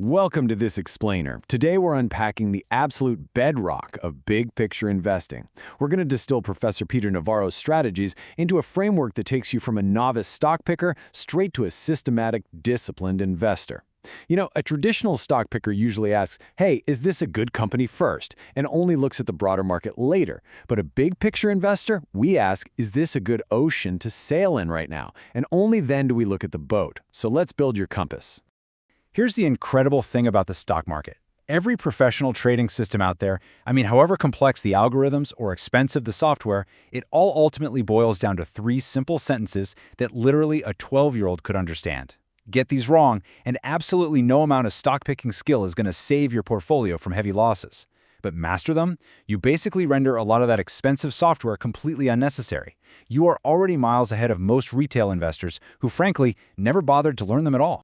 Welcome to this explainer. Today we're unpacking the absolute bedrock of big picture investing. We're going to distill Professor Peter Navarro's strategies into a framework that takes you from a novice stock picker straight to a systematic, disciplined investor. You know, a traditional stock picker usually asks, hey, is this a good company first, and only looks at the broader market later. But a big picture investor, we ask, is this a good ocean to sail in right now? And only then do we look at the boat. So let's build your compass. Here's the incredible thing about the stock market. Every professional trading system out there, however complex the algorithms or expensive the software, it all ultimately boils down to three simple sentences that literally a 12-year-old could understand. Get these wrong, and absolutely no amount of stock picking skill is going to save your portfolio from heavy losses. But master them, you basically render a lot of that expensive software completely unnecessary. You are already miles ahead of most retail investors who, frankly, never bothered to learn them at all.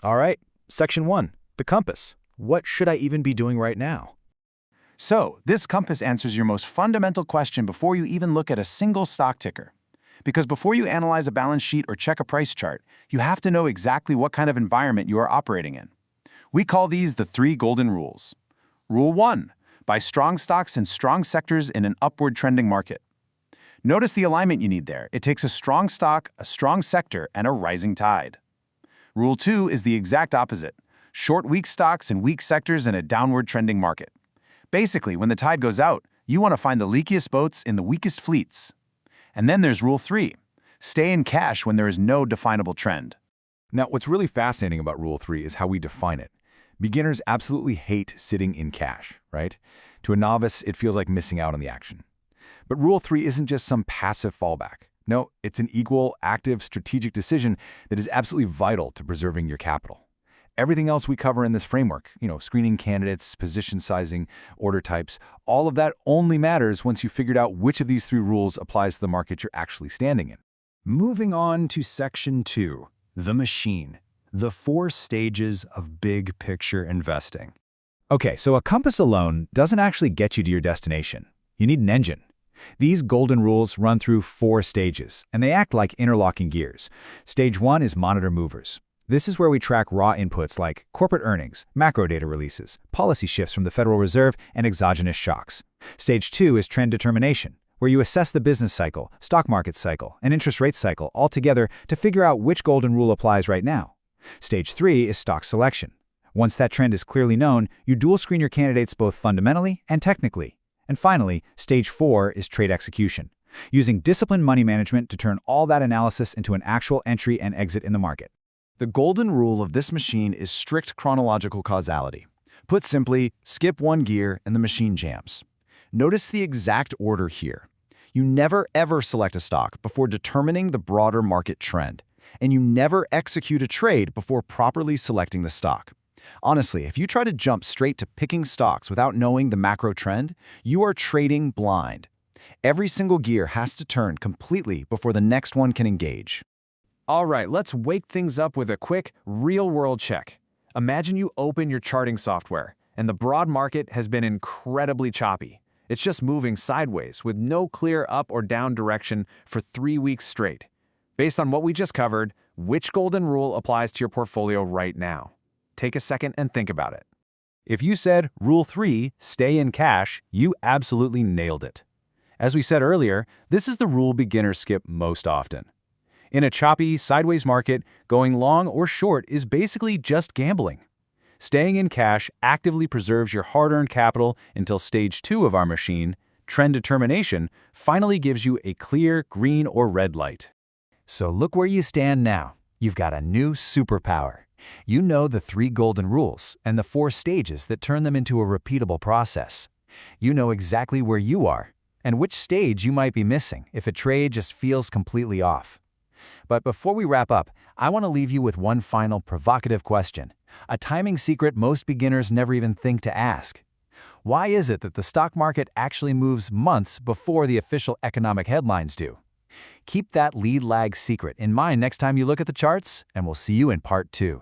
All right. Section 1, the compass. What should I even be doing right now? So, this compass answers your most fundamental question before you even look at a single stock ticker. Because before you analyze a balance sheet or check a price chart, you have to know exactly what kind of environment you are operating in. We call these the three golden rules. Rule 1, buy strong stocks in strong sectors in an upward trending market. Notice the alignment you need there. It takes a strong stock, a strong sector, and a rising tide. Rule 2 is the exact opposite. Short weak stocks and weak sectors in a downward trending market. Basically, when the tide goes out, you want to find the leakiest boats in the weakest fleets. And then there's Rule 3. Stay in cash when there is no definable trend. Now, what's really fascinating about Rule 3 is how we define it. Beginners absolutely hate sitting in cash, right? To a novice, it feels like missing out on the action. But Rule 3 isn't just some passive fallback. No, it's an equal, active, strategic decision that is absolutely vital to preserving your capital. Everything else we cover in this framework, screening candidates, position sizing, order types, all of that only matters once you've figured out which of these three rules applies to the market you're actually standing in. Moving on to Section 2, the machine. The 4 stages of big picture investing. Okay, so a compass alone doesn't actually get you to your destination. You need an engine. These golden rules run through 4 stages, and they act like interlocking gears. Stage 1 is monitor movers. This is where we track raw inputs like corporate earnings, macro data releases, policy shifts from the Federal Reserve, and exogenous shocks. Stage 2 is trend determination, where you assess the business cycle, stock market cycle, and interest rate cycle all together to figure out which golden rule applies right now. Stage 3 is stock selection. Once that trend is clearly known, you dual screen your candidates both fundamentally and technically. And finally, Stage 4 is trade execution, using disciplined money management to turn all that analysis into an actual entry and exit in the market. The golden rule of this machine is strict chronological causality. Put simply, skip one gear and the machine jams. Notice the exact order here. You never ever select a stock before determining the broader market trend, and you never execute a trade before properly selecting the stock. Honestly, if you try to jump straight to picking stocks without knowing the macro trend, you are trading blind. Every single gear has to turn completely before the next one can engage. All right, let's wake things up with a quick, real-world check. Imagine you open your charting software, and the broad market has been incredibly choppy. It's just moving sideways with no clear up or down direction for 3 weeks straight. Based on what we just covered, which golden rule applies to your portfolio right now? Take a second and think about it. If you said Rule 3, stay in cash, you absolutely nailed it. As we said earlier, this is the rule beginners skip most often. In a choppy, sideways market, going long or short is basically just gambling. Staying in cash actively preserves your hard-earned capital until Stage 2 of our machine, trend determination, finally gives you a clear green or red light. So look where you stand now. You've got a new superpower. You know the 3 golden rules and the 4 stages that turn them into a repeatable process. You know exactly where you are and which stage you might be missing if a trade just feels completely off. But before we wrap up, I want to leave you with one final provocative question, a timing secret most beginners never even think to ask. Why is it that the stock market actually moves months before the official economic headlines do? Keep that lead lag secret in mind next time you look at the charts, and we'll see you in part 2.